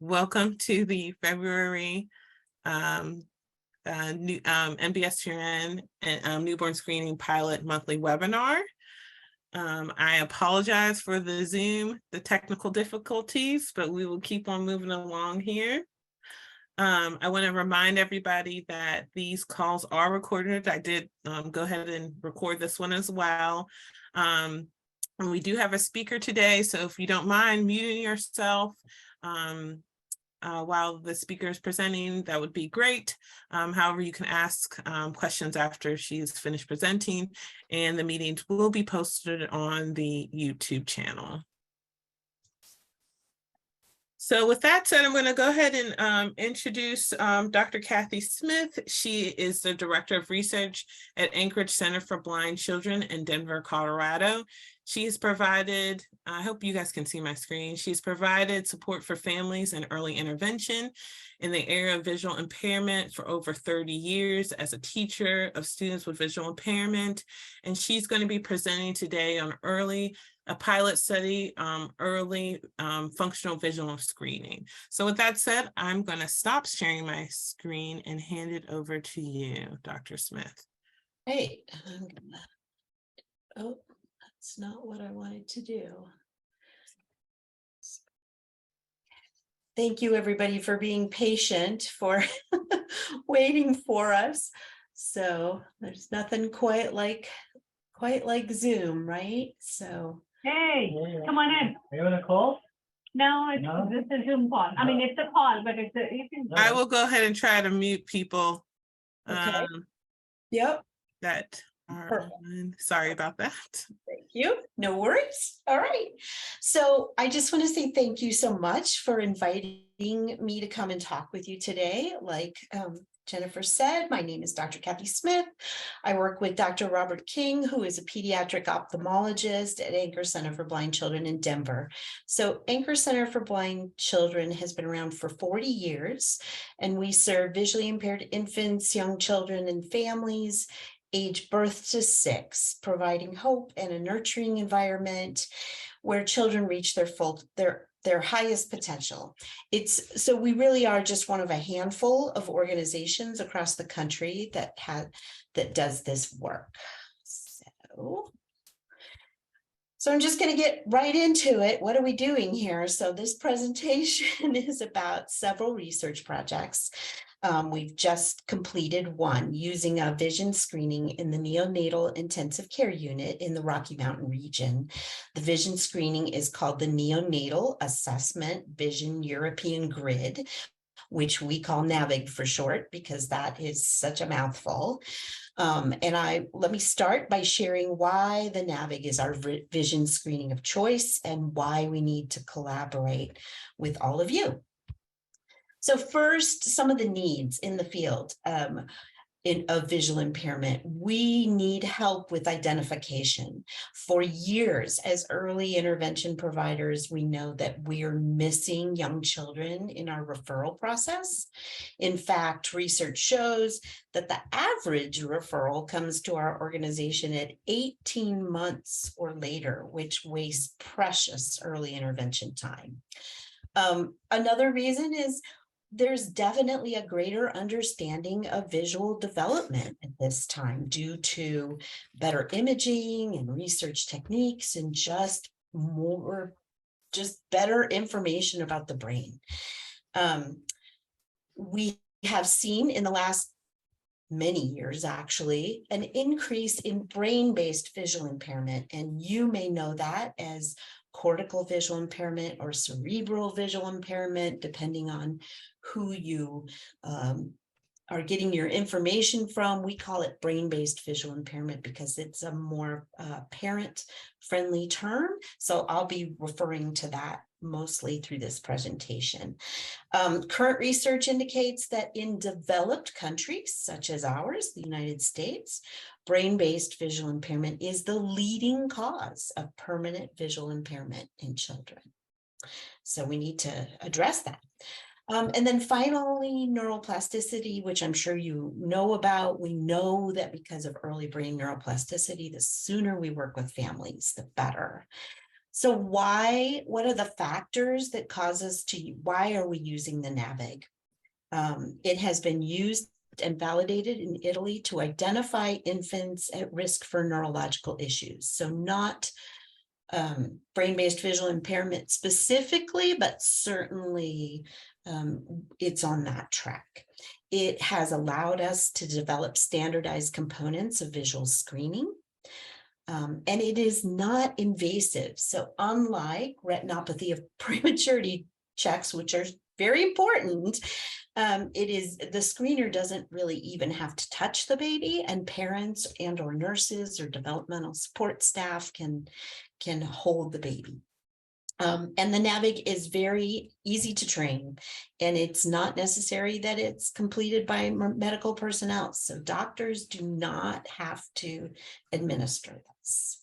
Welcome to the February NBS2N and Newborn Screening Pilot Monthly Webinar. I apologize for the technical difficulties, but we will keep on moving along here. I want to remind everybody that these calls are recorded. I did go ahead and record this one as well. And we do have a speaker today, so if you don't mind muting yourself while the speaker is presenting, that would be great. However, you can ask questions after she's finished presenting, and the meetings will be posted on the YouTube channel. So with that said, I'm going to go ahead and introduce Dr. Kathy Smith. She is the Director of Research at Anchorage Center for Blind Children in Denver, Colorado. She has provided, I hope you guys can see my screen, she's provided support for families and early intervention in the area of visual impairment for over 30 years as a teacher of students with visual impairment. And she's going to be presenting today on a pilot study, early functional visual screening. So with that said, I'm going to stop sharing my screen and hand it over to you, Dr. Smith. Hey, oh, that's not what I wanted to do. Thank you, everybody, for being patient, for waiting for us. So there's nothing quite like Zoom, right? So. Hey, come on in. Are you on a call? No, this is a Zoom call. I mean, it's a call, but you can. I will go ahead and try to mute people Okay. Yep. that are Perfect. on. Sorry about that. Thank you. No worries. All right. So I just want to say thank you so much for inviting me to come and talk with you today. Like Jennifer said, my name is Dr. Kathy Smith. I work with Dr. Robert King, who is a pediatric ophthalmologist at Anchor Center for Blind Children in Denver. So Anchor Center for Blind Children has been around for 40 years, and we serve visually impaired infants, young children, and families age birth to 6, providing hope and a nurturing environment where children reach their highest potential. So we really are just one of a handful of organizations across the country that does this work. So I'm just going to get right into it. What are we doing here? So this presentation is about several research projects. We've just completed one using a vision screening in the neonatal intensive care unit in the Rocky Mountain region. The vision screening is called the Neonatal Assessment Vision European Grid, which we call NAVIG for short, because that is such a mouthful. Let me start by sharing why the NAVIG is our vision screening of choice and why we need to collaborate with all of you. So first, some of the needs in the field of visual impairment. We need help with identification. For years, as early intervention providers, we know that we are missing young children in our referral process. In fact, research shows that the average referral comes to our organization at 18 months or later, which wastes precious early intervention time. Another reason is there's definitely a greater understanding of visual development at this time due to better imaging and research techniques and just better information about the brain. We have seen in the last many years, actually, an increase in brain-based visual impairment. And you may know that as cortical visual impairment or cerebral visual impairment, depending on who you are getting your information from. We call it brain-based visual impairment because it's a more parent-friendly term. So I'll be referring to that mostly through this presentation. Current research indicates that in developed countries, such as ours, the United States, brain-based visual impairment is the leading cause of permanent visual impairment in children. So we need to address that. And then finally, neuroplasticity, which I'm sure you know about. We know that because of early brain neuroplasticity, the sooner we work with families, the better. So what are the factors that cause us why are we using the NAVIG? It has been used and validated in Italy to identify infants at risk for neurological issues. So not brain-based visual impairment specifically, but certainly it's on that track. It has allowed us to develop standardized components of visual screening. And it is not invasive. So unlike retinopathy of prematurity checks, which are very important, the screener doesn't really even have to touch the baby, and parents and or nurses or developmental support staff can hold the baby. And the NAVIG is very easy to train, and it's not necessary that it's completed by medical personnel. So doctors do not have to administer this.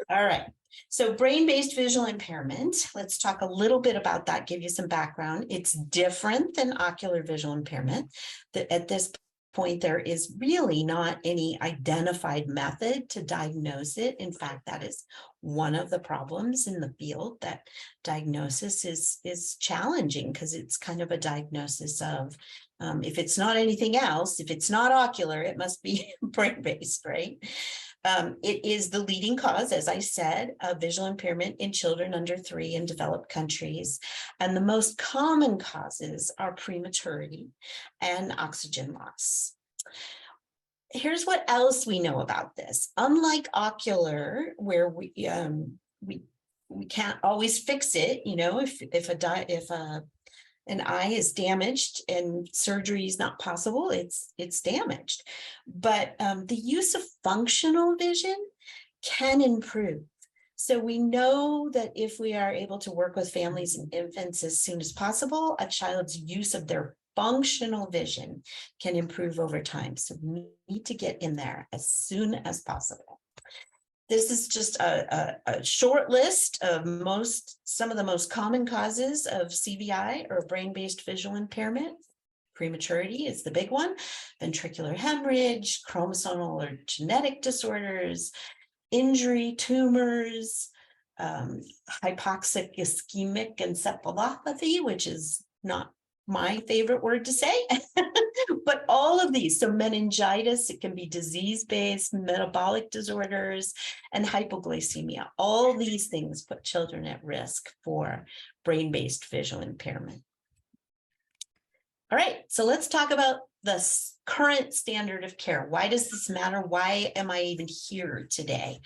All right. So brain-based visual impairment, let's talk a little bit about that, give you some background. It's different than ocular visual impairment. At this point, there is really not any identified method to diagnose it. In fact, that is one of the problems in the field, that diagnosis is challenging because it's kind of a diagnosis of, if it's not anything else, if it's not ocular, it must be brain-based, right? It is the leading cause, as I said, of visual impairment in children under 3 in developed countries. And the most common causes are prematurity and oxygen loss. Here's what else we know about this. Unlike ocular, where we can't always fix it, you know, if an eye is damaged and surgery is not possible, it's damaged. But the use of functional vision can improve. So we know that if we are able to work with families and infants as soon as possible, a child's use of their functional vision can improve over time. So we need to get in there as soon as possible. This is just a short list of some of the most common causes of CVI, or brain-based visual impairment. Prematurity is the big one, ventricular hemorrhage, chromosomal or genetic disorders, injury, tumors, hypoxic ischemic encephalopathy, which is not my favorite word to say, but all of these, so meningitis, it can be disease-based, metabolic disorders, and hypoglycemia. All these things put children at risk for brain-based visual impairment. All right, so let's talk about the current standard of care. Why does this matter? Why am I even here today?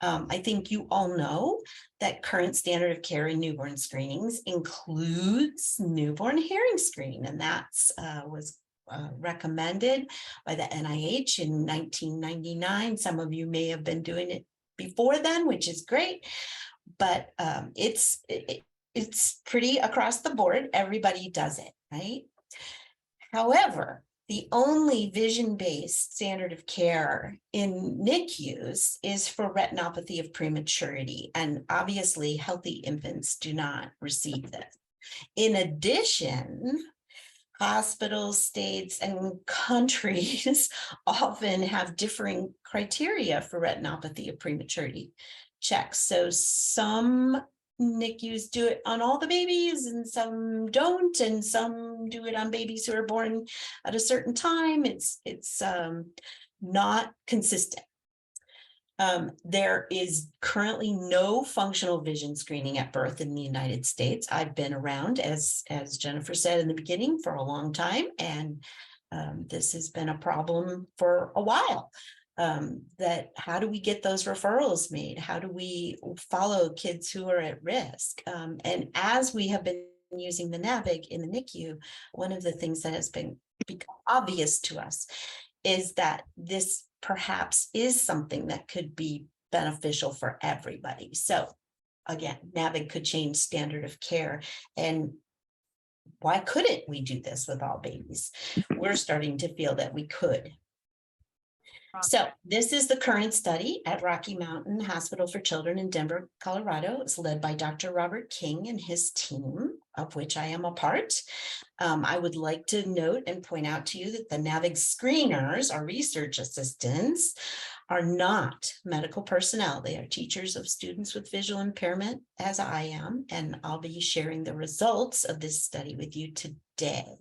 I think you all know that current standard of care in newborn screenings includes newborn hearing screening, and that's was recommended by the NIH in 1999. Some of you may have been doing it before then, which is great, but it's pretty across the board. Everybody does it, right? However, the only vision-based standard of care in NICUs is for retinopathy of prematurity, and obviously healthy infants do not receive this. In addition, hospitals, states, and countries often have differing criteria for retinopathy of prematurity checks. So some NICUs do it on all the babies and some don't, and some do it on babies who are born at a certain time. It's not consistent. There is currently no functional vision screening at birth in the United States. I've been around, as Jennifer said in the beginning, for a long time, and this has been a problem for a while. That how do we get those referrals made? How do we follow kids who are at risk? And as we have been using the NAVIG in the NICU, one of the things that has become obvious to us is that this perhaps is something that could be beneficial for everybody. So again, NAVIG could change standard of care. And why couldn't we do this with all babies? We're starting to feel that we could. So this is the current study at Rocky Mountain Hospital for Children in Denver, Colorado. It's led by Dr. Robert King and his team, of which I am a part. I would like to note and point out to you that the NAVIG screeners, our research assistants, are not medical personnel. They are teachers of students with visual impairment, as I am, and I'll be sharing the results of this study with you today.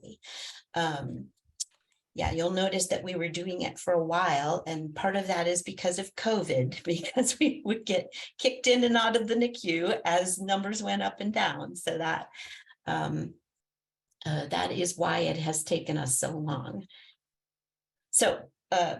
Yeah, you'll notice that we were doing it for a while, and part of that is because of COVID, because we would get kicked in and out of the NICU as numbers went up and down. So that that is why it has taken us so long. So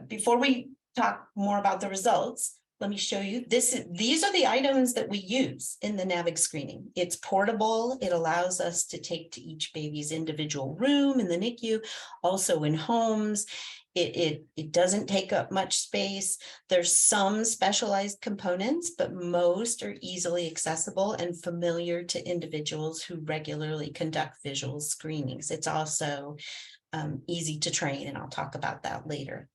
before we talk more about the results, let me show you these are the items that we use in the NAVIG screening. It's portable. It allows us to take to each baby's individual room in the NICU, also in homes. It doesn't take up much space. There's some specialized components, but most are easily accessible and familiar to individuals who regularly conduct visual screenings. It's also easy to train, and I'll talk about that later.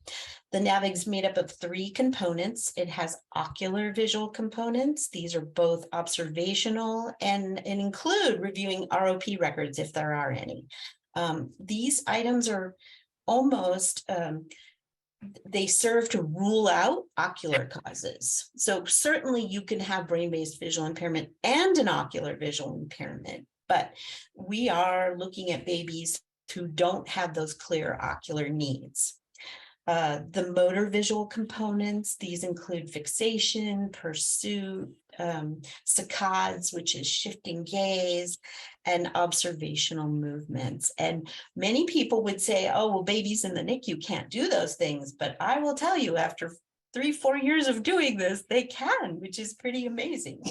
The NAVIG is made up of 3 components. It has ocular visual components. These are both observational and include reviewing ROP records if there are any. These items are almost, they serve to rule out ocular causes. So certainly you can have brain-based visual impairment and an ocular visual impairment, but we are looking at babies who don't have those clear ocular needs. The motor visual components, these include fixation, pursuit, saccades, which is shifting gaze, and observational movements. And many people would say, oh, well, babies in the NICU can't do those things. But I will tell you, after 3-4 years of doing this, they can, which is pretty amazing.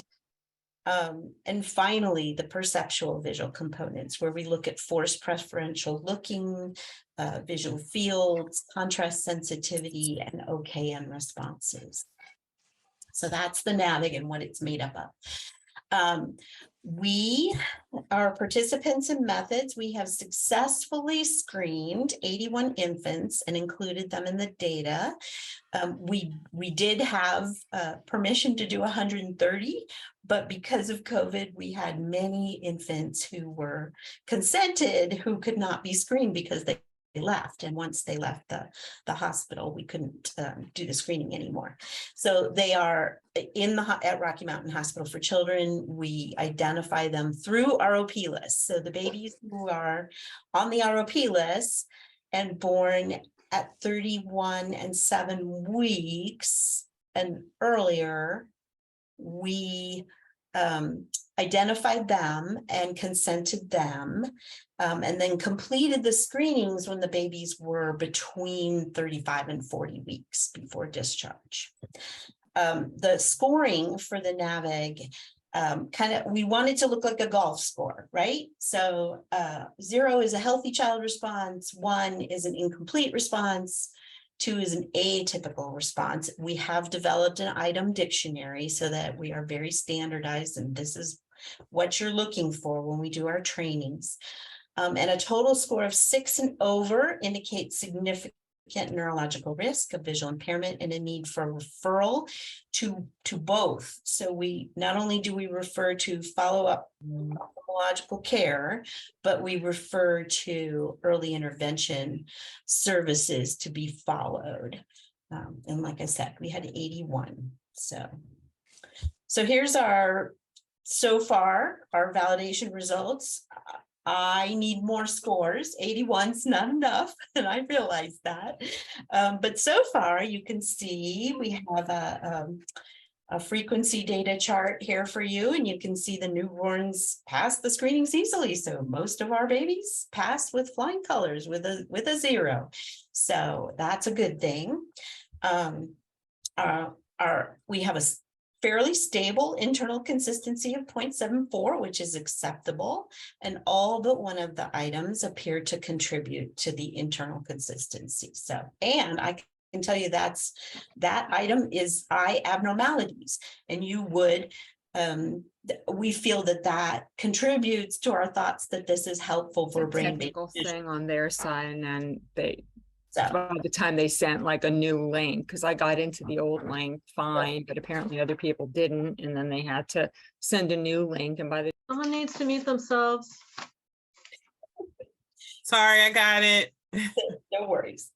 And finally, the perceptual visual components, where we look at force preferential looking, visual fields, contrast sensitivity, and OKM responses. So that's the NAVIG and what it's made up of. We are participants in methods. We have successfully screened 81 infants and included them in the data. We did have permission to do 130, but because of COVID, we had many infants who were consented who could not be screened because they left. And once they left the hospital, we couldn't do the screening anymore. So they are at Rocky Mountain Hospital for Children. We identify them through ROP lists. So the babies who are on the ROP list and born at 31 and 7 weeks and earlier, we identified them and consented them, and then completed the screenings when the babies were between 35 and 40 weeks before discharge. The scoring for the NAVIG, we wanted to look like a golf score, right? So 0 is a healthy child response, 1 is an incomplete response, 2 is an atypical response. We have developed an item dictionary so that we are very standardized, and this is what you're looking for when we do our trainings. And a total score of 6 and over indicates significant neurological risk of visual impairment and a need for referral to both. So we not only do we refer to follow-up ophthalmological care, but we refer to early intervention services to be followed. And like I said, we had 81. So here's so far our validation results. I need more scores. 81's not enough, and I realize that. But so far, you can see we have a frequency data chart here for you, and you can see the newborns pass the screenings easily. So most of our babies pass with flying colors with a 0. So that's a good thing. We have a fairly stable internal consistency of 0.74, which is acceptable, and all but one of the items appear to contribute to the internal consistency. So, and I can tell you that item is eye abnormalities, and you would, we feel that contributes to our thoughts that this is helpful for brain-based technical thing on their side, and then So by the time they sent like a new link, because I got into the old link fine, but apparently other people didn't, and then they had to send a new link, and by the Someone needs to mute themselves. Sorry, I got it. no worries.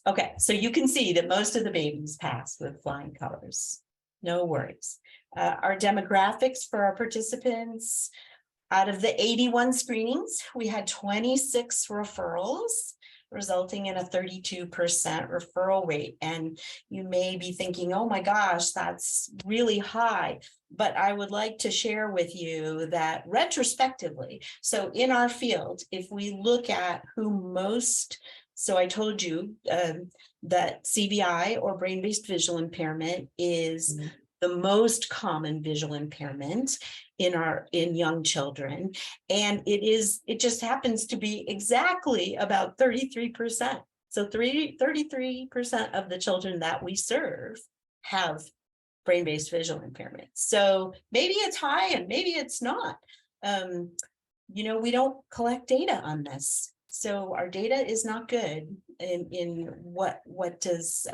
Okay, so you can see that most of the babies passed with flying colors. No worries. Our demographics for our participants, out of the 81 screenings, we had 26 referrals, resulting in a 32% referral rate. And you may be thinking, oh my gosh, that's really high. But I would like to share with you that retrospectively, so in our field, if we look at who most, so I told you that CVI or brain-based visual impairment is the most common visual impairment in young children. And it just happens to be exactly about 33%. So 33% of the children that we serve have brain-based visual impairment. So maybe it's high and maybe it's not. We don't collect data on this. So our data is not good in what does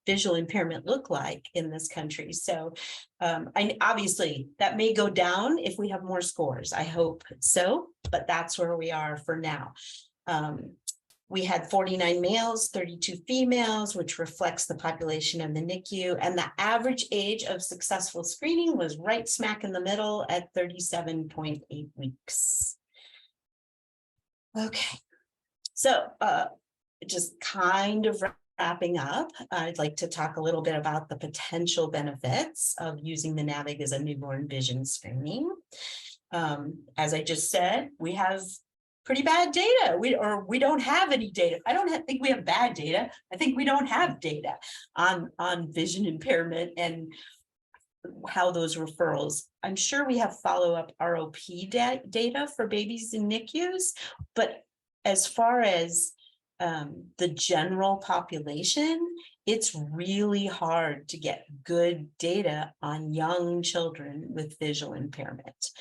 visual impairment look like in this country. So obviously that may go down if we have more scores. I hope so, but that's where we are for now. We had 49 males, 32 females, which reflects the population of the NICU. And the average age of successful screening was right smack in the middle at 37.8 weeks. Okay, so just kind of wrapping up, I'd like to talk a little bit about the potential benefits of using the NAVIG as a newborn vision screening. As I just said, we have pretty bad data. We don't have any data. I don't think we have bad data. I think we don't have data on vision impairment and how those referrals. I'm sure we have follow-up ROP data for babies in NICUs, but as far as the general population, it's really hard to get good data on young children with visual impairment.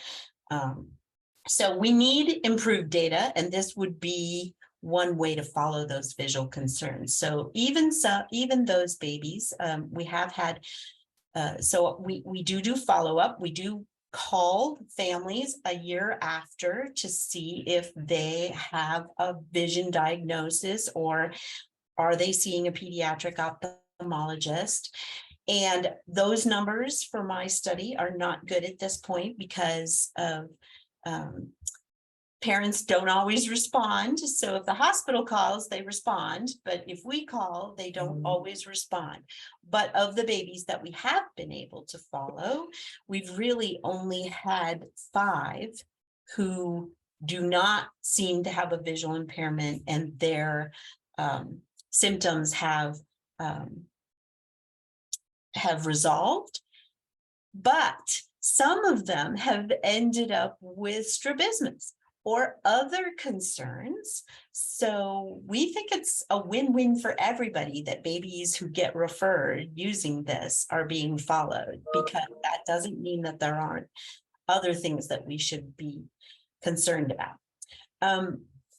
So we need improved data, and this would be one way to follow those visual concerns. So even those babies, we have had, so we do follow-up. We do call families a year after to see if they have a vision diagnosis or are they seeing a pediatric ophthalmologist. And those numbers for my study are not good at this point because of parents don't always respond. So if the hospital calls, they respond. But if we call, they don't always respond. But of the babies that we have been able to follow, we've really only had 5 who do not seem to have a visual impairment, and their symptoms have resolved. But some of them have ended up with strabismus or other concerns. So we think it's a win-win for everybody that babies who get referred using this are being followed, because that doesn't mean that there aren't other things that we should be concerned about.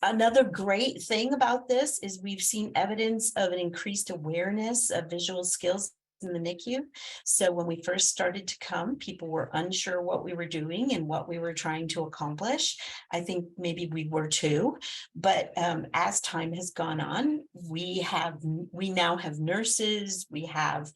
Another great thing about this is we've seen evidence of an increased awareness of visual skills in the NICU. So when we first started to come, people were unsure what we were doing and what we were trying to accomplish. I think maybe we were too, but as time has gone on, we now have nurses, we have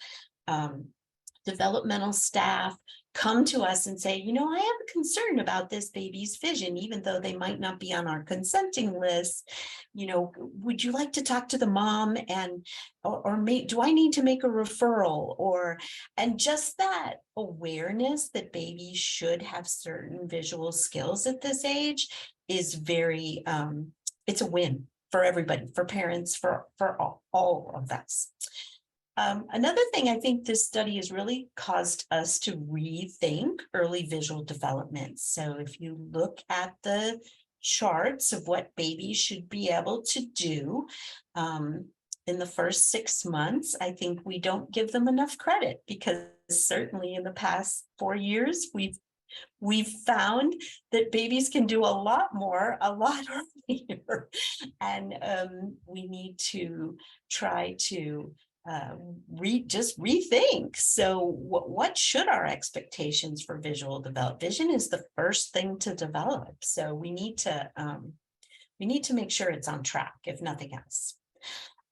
developmental staff come to us and say, you know, I have a concern about this baby's vision, even though they might not be on our consenting list. You know, would you like to talk to the mom, and do I need to make a referral? And just that awareness that babies should have certain visual skills at this age is very, it's a win for everybody, for parents, for all of us. Another thing, I think this study has really caused us to rethink early visual development. So if you look at the charts of what babies should be able to do in the first 6 months, I think we don't give them enough credit, because certainly in the past 4 years, we've found that babies can do a lot more, a lot earlier. And we need to try to just rethink. So what should our expectations for visual develop? Vision is the first thing to develop. So we need to make sure it's on track, if nothing else.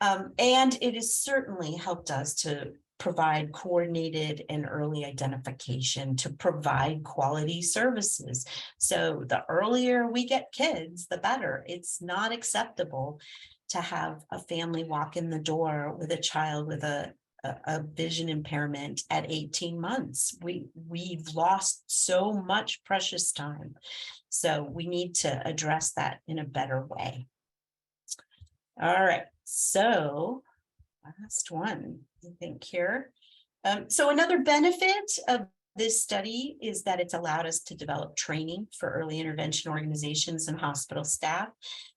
And it has certainly helped us to provide coordinated and early identification, to provide quality services. So the earlier we get kids, the better. It's not acceptable to have a family walk in the door with a child with a vision impairment at 18 months. We've lost so much precious time. So we need to address that in a better way. All right, so last one, I think here. So another benefit of this study is that it's allowed us to develop training for early intervention organizations and hospital staff.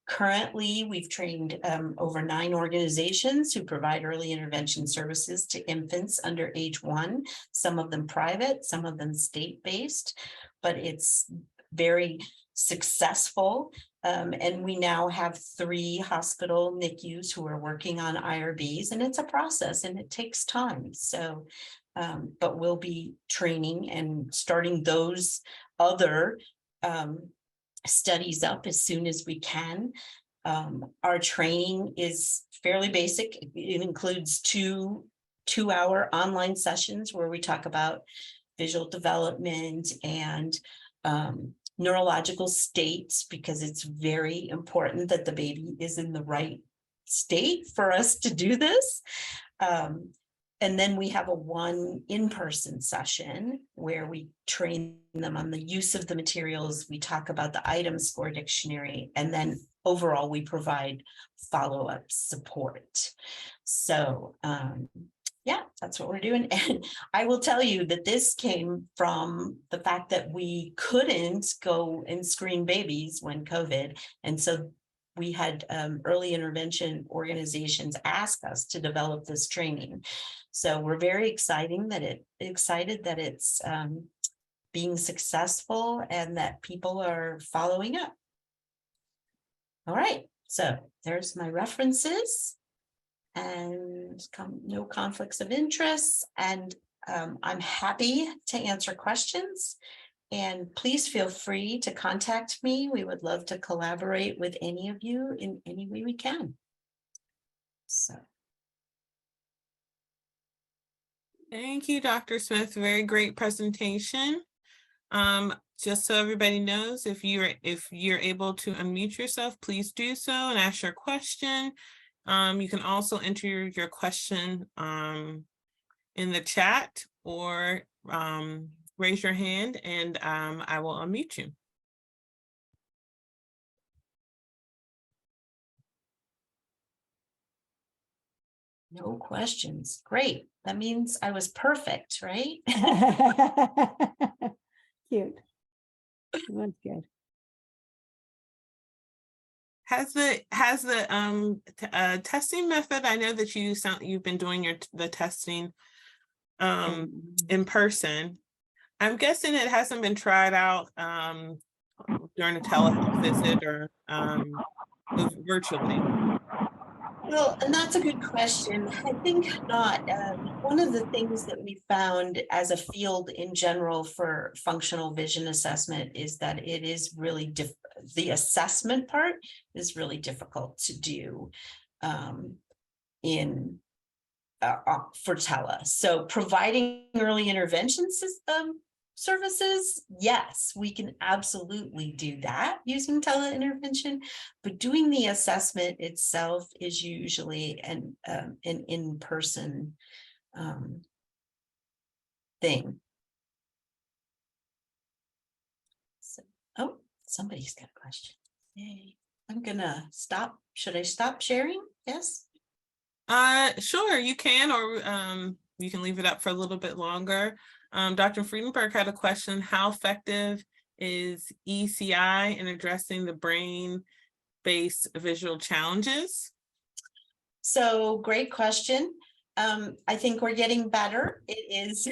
Currently, we've trained over 9 organizations who provide early intervention services to infants under age 1, some of them private, some of them state-based, but it's very successful. And we now have 3 hospital NICUs who are working on IRBs, and it's a process and it takes time. So, but we'll be training and starting those other studies up as soon as we can. Our training is fairly basic. It includes 2-hour online sessions where we talk about visual development and neurological states, because it's very important that the baby is in the right state for us to do this. And then we have a 1 in-person session where we train them on the use of the materials. We talk about the item score dictionary, and then overall we provide follow-up support. So yeah, that's what we're doing. And I will tell you that this came from the fact that we couldn't go and screen babies when COVID. And so we had early intervention organizations ask us to develop this training. So we're very excited that it's being successful and that people are following up. All right, so there's my references. And no conflicts of interest, and I'm happy to answer questions, and please feel free to contact me. We would love to collaborate with any of you in any way we can. So Thank you, Dr. Smith. Very great presentation. Just so everybody knows, if you're able to unmute yourself, please do so and ask your question. You can also enter your question in the chat or raise your hand and I will unmute you. no questions. Great. That means I was perfect, right? Cute. That's good. Has the testing method, I know that you've been doing the testing in person. I'm guessing it hasn't been tried out during a telehealth visit or virtually. Well, and that's a good question. I think not. One of the things that we found as a field in general for functional vision assessment is that it is really the assessment part is really difficult to do for tele. So providing early intervention services, yes, we can absolutely do that using teleintervention, but doing the assessment itself is usually an in-person thing. So, oh, somebody's got a question. Yay. I'm gonna stop. Should I stop sharing? Yes. Sure, you can, or you can leave it up for a little bit longer. Dr. Friedenberg had a question: how effective is ECI in addressing the brain-based visual challenges? So great question. I think we're getting better. It is,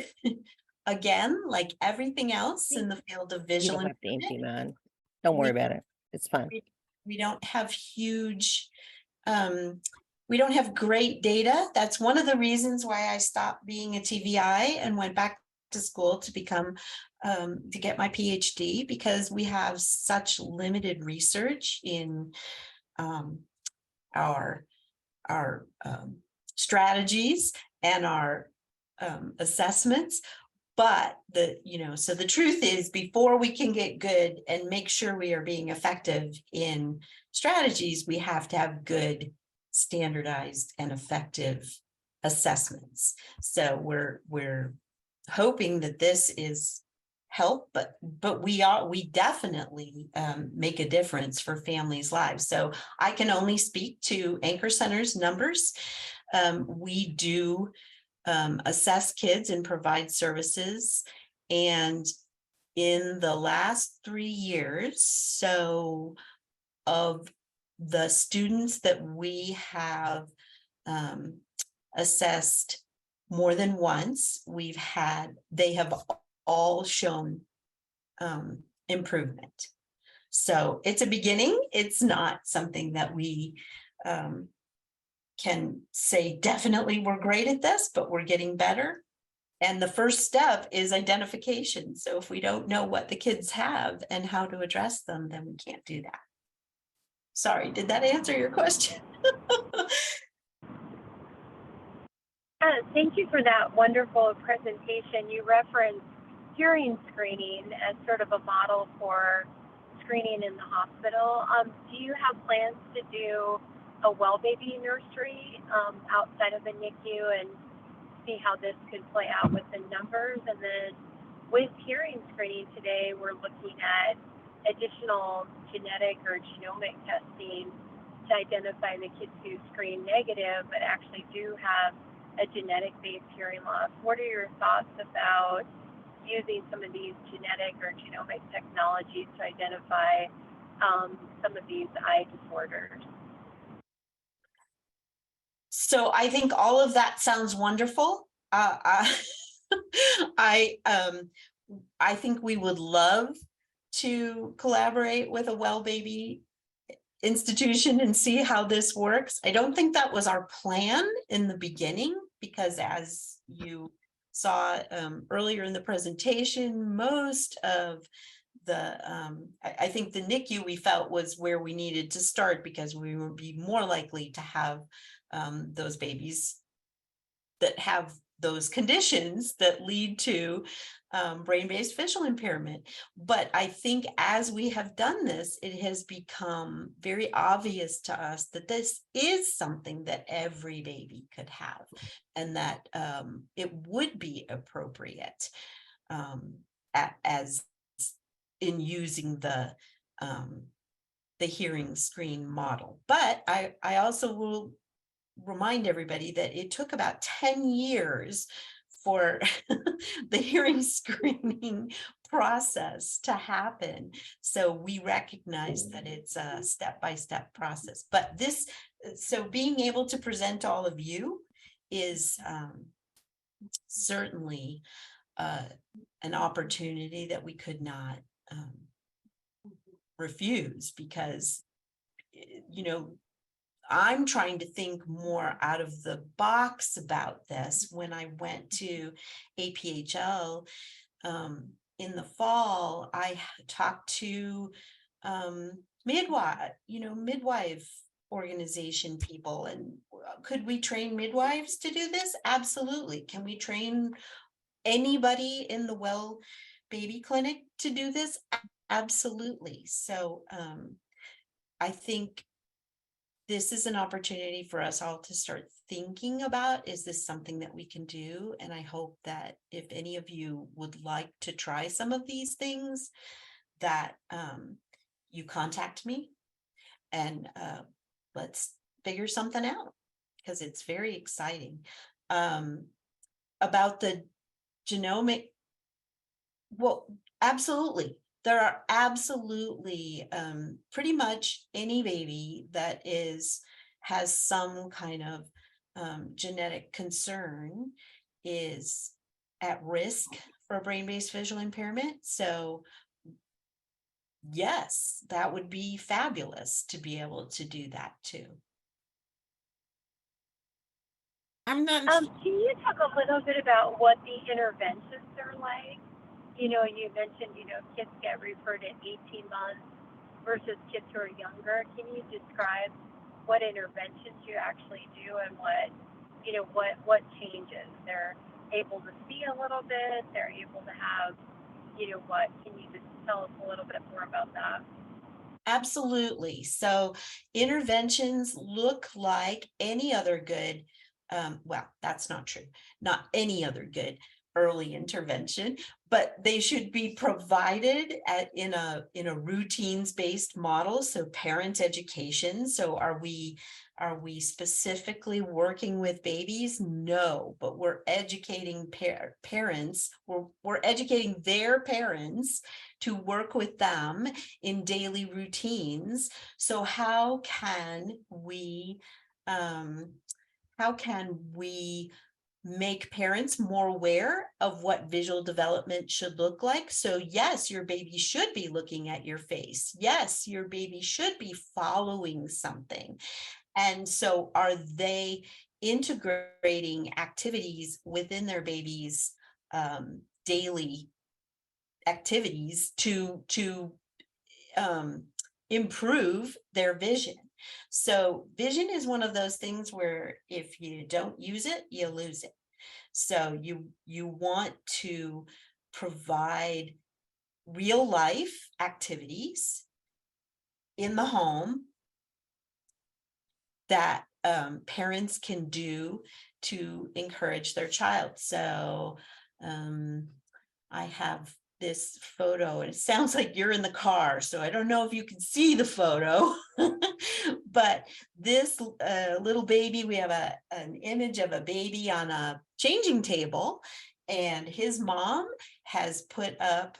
again, like everything else in the field of You visual don't have to empty impairment, mine. Don't worry about it. It's fine. we don't have huge, we don't have great data. That's one of the reasons why I stopped being a TVI and went back to school to become, to get my PhD, because we have such limited research in our strategies and our assessments. But so the truth is, before we can get good and make sure we are being effective in strategies, we have to have good, standardized and effective assessments. So we're hoping that this is help, but we definitely make a difference for families' lives. So I can only speak to Anchor Center's numbers. We do assess kids and provide services. And in the last 3 years, so of the students that we have assessed more than once, they have all shown improvement. So it's a beginning. It's not something that we can say definitely we're great at this, but we're getting better. And the first step is identification. So if we don't know what the kids have and how to address them, then we can't do that. Sorry, did that answer your question? Thank you for that wonderful presentation. You referenced hearing screening as sort of a model for screening in the hospital. Do you have plans to do a well baby nursery outside of the NICU and see how this could play out with the numbers? And then with hearing screening today, we're looking at additional genetic or genomic testing to identify the kids who screen negative but actually do have a genetic-based hearing loss. What are your thoughts about using some of these genetic or genomic technologies to identify some of these eye disorders? So I think all of that sounds wonderful. I think we would love to collaborate with a well baby institution and see how this works. I don't think that was our plan in the beginning, because as you saw earlier in the presentation, most of I think the NICU we felt was where we needed to start, because we would be more likely to have those babies that have those conditions that lead to brain-based visual impairment. But I think as we have done this, it has become very obvious to us that this is something that every baby could have, and that it would be appropriate as in using the hearing screen model. But I also will remind everybody that it took about 10 years for the hearing screening process to happen. So we recognize that it's a step-by-step process. But so being able to present all of you is certainly an opportunity that we could not refuse, because I'm trying to think more out of the box about this. When I went to APHL in the fall, I talked to midwife organization people, and could we train midwives to do this? Absolutely. Can we train anybody in the well baby clinic to do this? Absolutely. So I think this is an opportunity for us all to start thinking about, is this something that we can do? And I hope that if any of you would like to try some of these things, that you contact me, and let's figure something out, because it's very exciting. About the genomic, well, absolutely. There are absolutely pretty much any baby that has some kind of genetic concern is at risk for brain-based visual impairment. So yes, that would be fabulous to be able to do that too. I'm not. Can you talk a little bit about what the interventions are like? You mentioned, kids get referred at 18 months versus kids who are younger. Can you describe what interventions you actually do and what changes. They're able to see a little bit. They're able to have, what, can you just tell us a little bit more about that? Absolutely. So interventions look like any other good, well, that's not true. Not any other good early intervention, but they should be provided in a routines-based model. So parent education. So are we specifically working with babies? No, but we're educating parents. We're educating their parents to work with them in daily routines. So how can we make parents more aware of what visual development should look like? So yes, your baby should be looking at your face. Yes, your baby should be following something. And so are they integrating activities within their baby's daily activities to improve their vision? So vision is one of those things where if you don't use it, you lose it. So you want to provide real life activities in the home that parents can do to encourage their child. So I have this photo, and it sounds like you're in the car, so I don't know if you can see the photo. But this little baby, we have an image of a baby on a changing table, and his mom has put up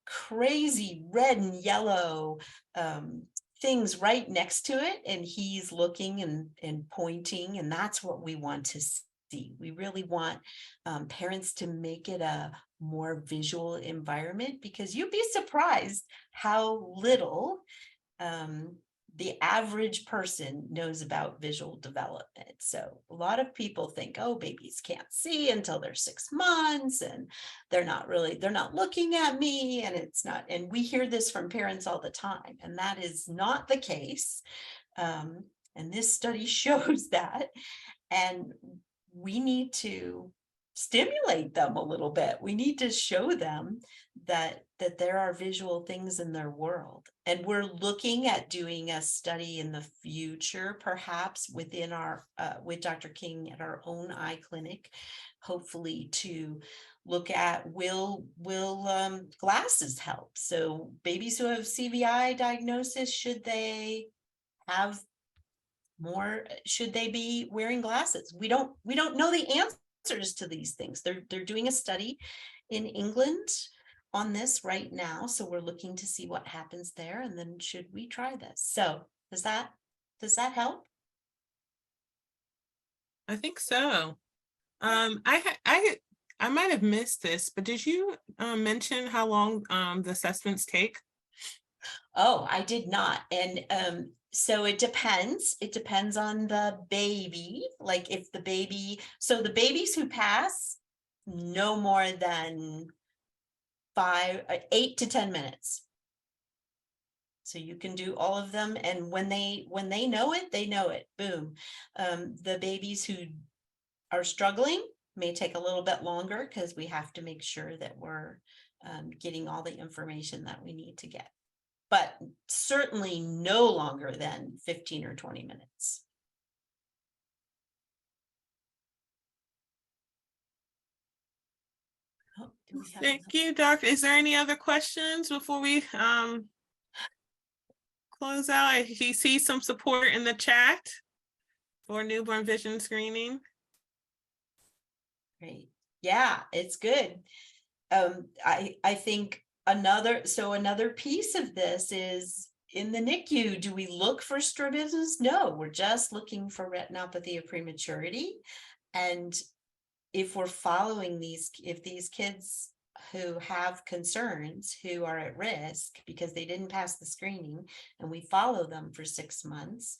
crazy red and yellow things right next to it, and he's looking and pointing, and that's what we want to see. We really want parents to make it a more visual environment, because you'd be surprised how little the average person knows about visual development. So a lot of people think, oh, babies can't see until they're 6 months, and they're not looking at me, and it's not, and we hear this from parents all the time, and that is not the case. And this study shows that, and we need to stimulate them a little bit. We need to show them that there are visual things in their world. And we're looking at doing a study in the future, perhaps within our with Dr. King at our own eye clinic, hopefully to look at will glasses help? So babies who have CVI diagnosis, should they be wearing glasses? We don't know the answers to these things. They're doing a study in England on this right now, so we're looking to see what happens there, and then should we try this? So does that help? I think so. I might have missed this, but did you mention how long the assessments take? Oh, I did not. And so it depends. It depends on the baby. Like if the babies who pass, no more than 8 to 10 minutes. So you can do all of them, and when they know it, they know it. Boom. The babies who are struggling may take a little bit longer, because we have to make sure that we're getting all the information that we need to get. But certainly no longer than 15 or 20 minutes. Oh, do we have Thank you, Doctor. Is there any other questions before we close out? I see some support in the chat for newborn vision screening. Great. Yeah, it's good. I think another piece of this is in the NICU. Do we look for strabismus? No, we're just looking for retinopathy of prematurity. And if we're following if these kids who have concerns, who are at risk because they didn't pass the screening, and we follow them for 6 months,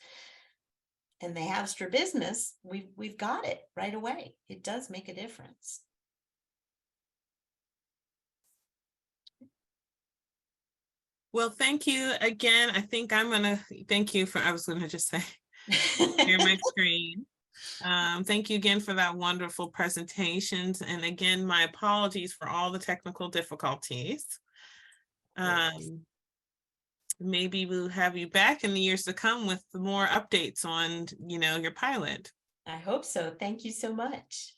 and they have strabismus, we've got it right away. It does make a difference. Well, thank you again. I think I'm gonna, thank you for, I was gonna just say, share my screen. Thank you again for that wonderful presentations. And again, my apologies for all the technical difficulties. Maybe we'll have you back in the years to come with more updates on, your pilot. I hope so. Thank you so much.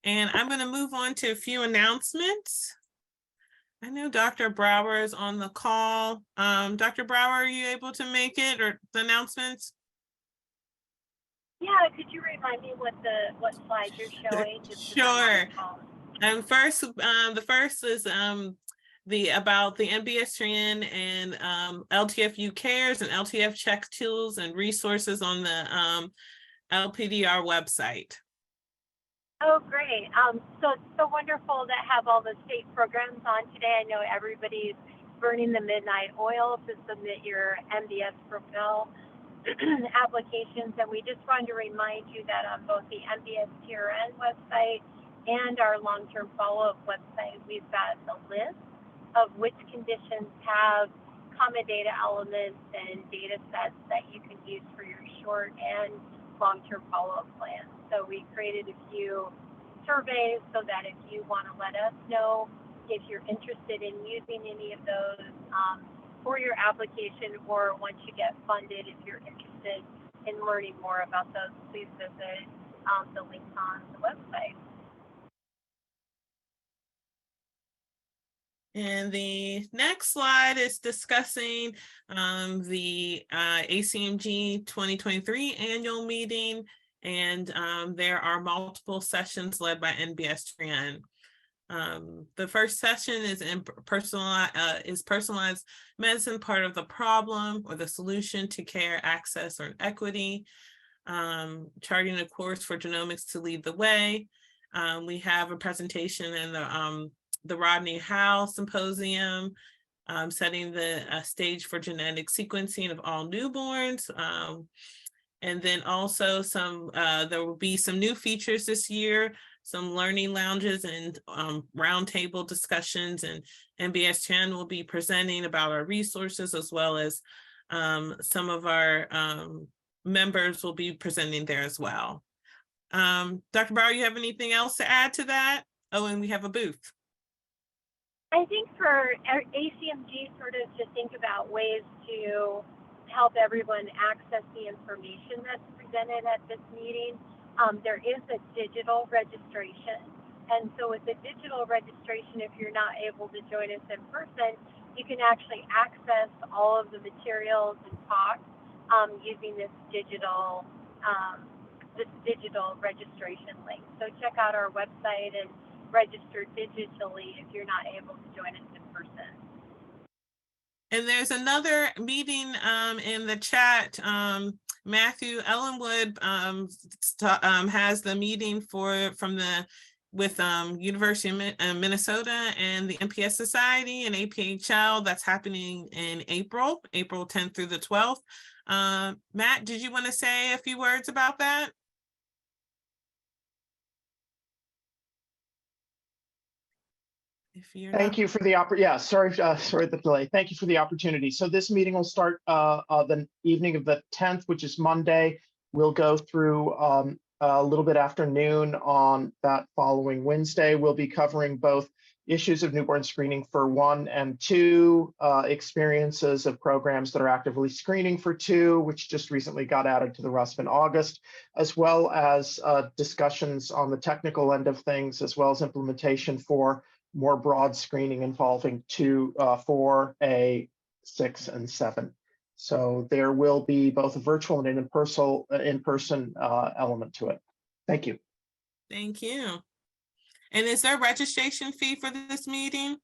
And I'm going to move on to a few announcements. I know Dr. Brower is on the call. Dr. Brower, are you able to make it, or the announcements? Yeah, could you remind me what slide you're showing? Just 'cause I'm on Sure. the call. The first is about the NBS-TRIN and LTFU cares and LTF check tools and resources on the LPDR website. Oh, great. So it's so wonderful to have all the state programs on today. I know everybody's burning the midnight oil to submit your MBS Propel applications. And we just wanted to remind you that on both the MBS TRN website and our long-term follow-up website, we've got the list of which conditions have common data elements and data sets that you can use for your short and long-term follow-up plans. So we created a few surveys so that if you want to let us know if you're interested in using any of those for your application, or once you get funded, if you're interested in learning more about those, please visit the links on the website. And the next slide is discussing the ACMG 2023 annual meeting. And there are multiple sessions led by NBS-TRIN. The first session is personalized medicine, part of the problem or the solution to care, access, or equity. Charting a course for genomics to lead the way. We have a presentation in the Rodney Howe Symposium, setting the stage for genetic sequencing of all newborns. And then also there will be some new features this year, some learning lounges and roundtable discussions, and NBS-TRIN will be presenting about our resources, as well as some of our members will be presenting there as well. Dr. Brower, you have anything else to add to that? Oh, and we have a booth. I think for ACMG, sort of to think about ways to help everyone access the information that's presented at this meeting. There is a digital registration. And so with the digital registration, if you're not able to join us in person, you can actually access all of the materials and talks using this digital registration link. So check out our website and register digitally if you're not able to join us in person. And there's another meeting in the chat. Matthew Ellenwood has the meeting with University of Minnesota and the MPS Society and APHL that's happening in April 10th through the 12th. Matt, did you want to say a few words about that? Thank you for the sorry the delay. Thank you for the opportunity. So this meeting will start the evening of the 10th, which is Monday. We'll go through a little bit after noon on that following Wednesday. We'll be covering both issues of newborn screening for 1 and 2, experiences of programs that are actively screening for 2, which just recently got added to the RUSP in August, as well as discussions on the technical end of things, as well as implementation for more broad screening involving 2, 4, A, 6, and 7. So there will be both a virtual and an in-person element to it. Thank you. Thank you. And is there a registration fee for this meeting?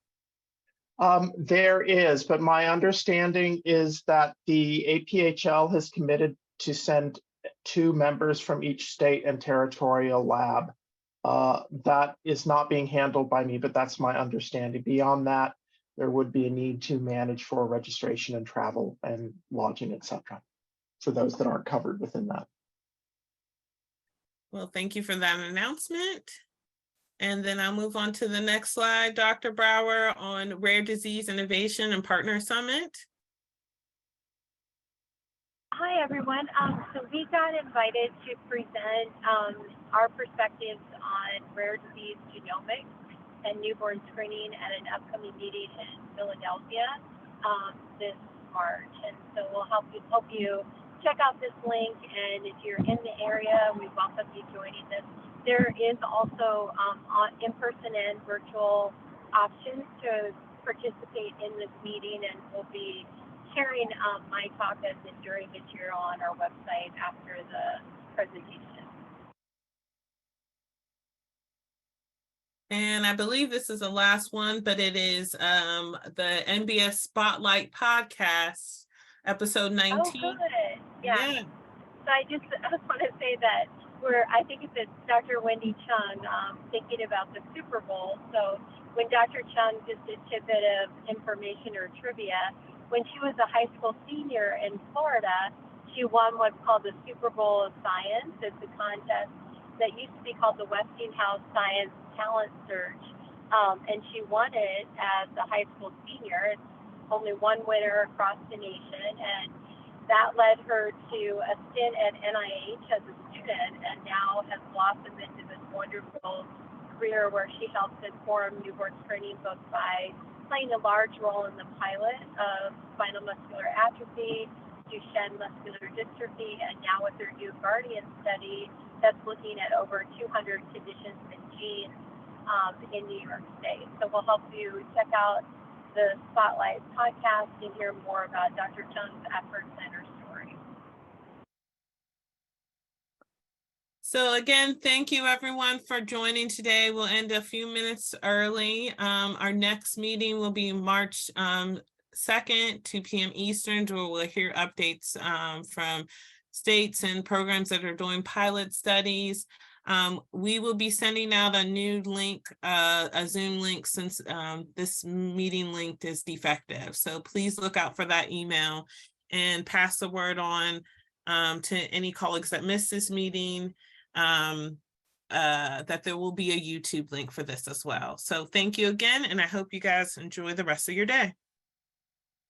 There is, but my understanding is that the APHL has committed to send 2 members from each state and territorial lab. That is not being handled by me, but that's my understanding. Beyond that, there would be a need to manage for registration and travel and lodging, etc., for those that aren't covered within that. Well, thank you for that announcement. And then I'll move on to the next slide, Dr. Brower, on Rare Disease Innovation and Partner Summit. Hi, everyone. So we got invited to present our perspectives on rare disease genomics and newborn screening at an upcoming meeting in Philadelphia this March. And so we'll hope you check out this link. And if you're in the area, we welcome you joining this. There is also in-person and virtual options to participate in this meeting, and we'll be sharing my talk as enduring material on our website after the presentation. And I believe this is the last one, but it is the NBS Spotlight Podcast, episode 19. Oh, good. Yeah. So I just want to say that I think it's Dr. Wendy Chung thinking about the Super Bowl. So when Dr. Chung, just a tidbit of information or trivia, when she was a high school senior in Florida, she won what's called the Super Bowl of Science. It's a contest that used to be called the Westinghouse Science Talent Search. And she won it as a high school senior. It's only one winner across the nation. And that led her to a stint at NIH as a student, and now has blossomed into this wonderful career where she helps inform newborn screening both by playing a large role in the pilot of spinal muscular atrophy, Duchenne muscular dystrophy, and now with their new Guardian study that's looking at over 200 conditions and genes in New York State. So we'll help you check out the Spotlight podcast and hear more about Dr. Chung's efforts and her story. So again, thank you everyone for joining today. We'll end a few minutes early. Our next meeting will be March 2nd, 2 p.m. Eastern, where we'll hear updates from states and programs that are doing pilot studies. We will be sending out a new link, a Zoom link, since this meeting link is defective. So please look out for that email and pass the word on to any colleagues that missed this meeting, that there will be a YouTube link for this as well. So thank you again, and I hope you guys enjoy the rest of your day.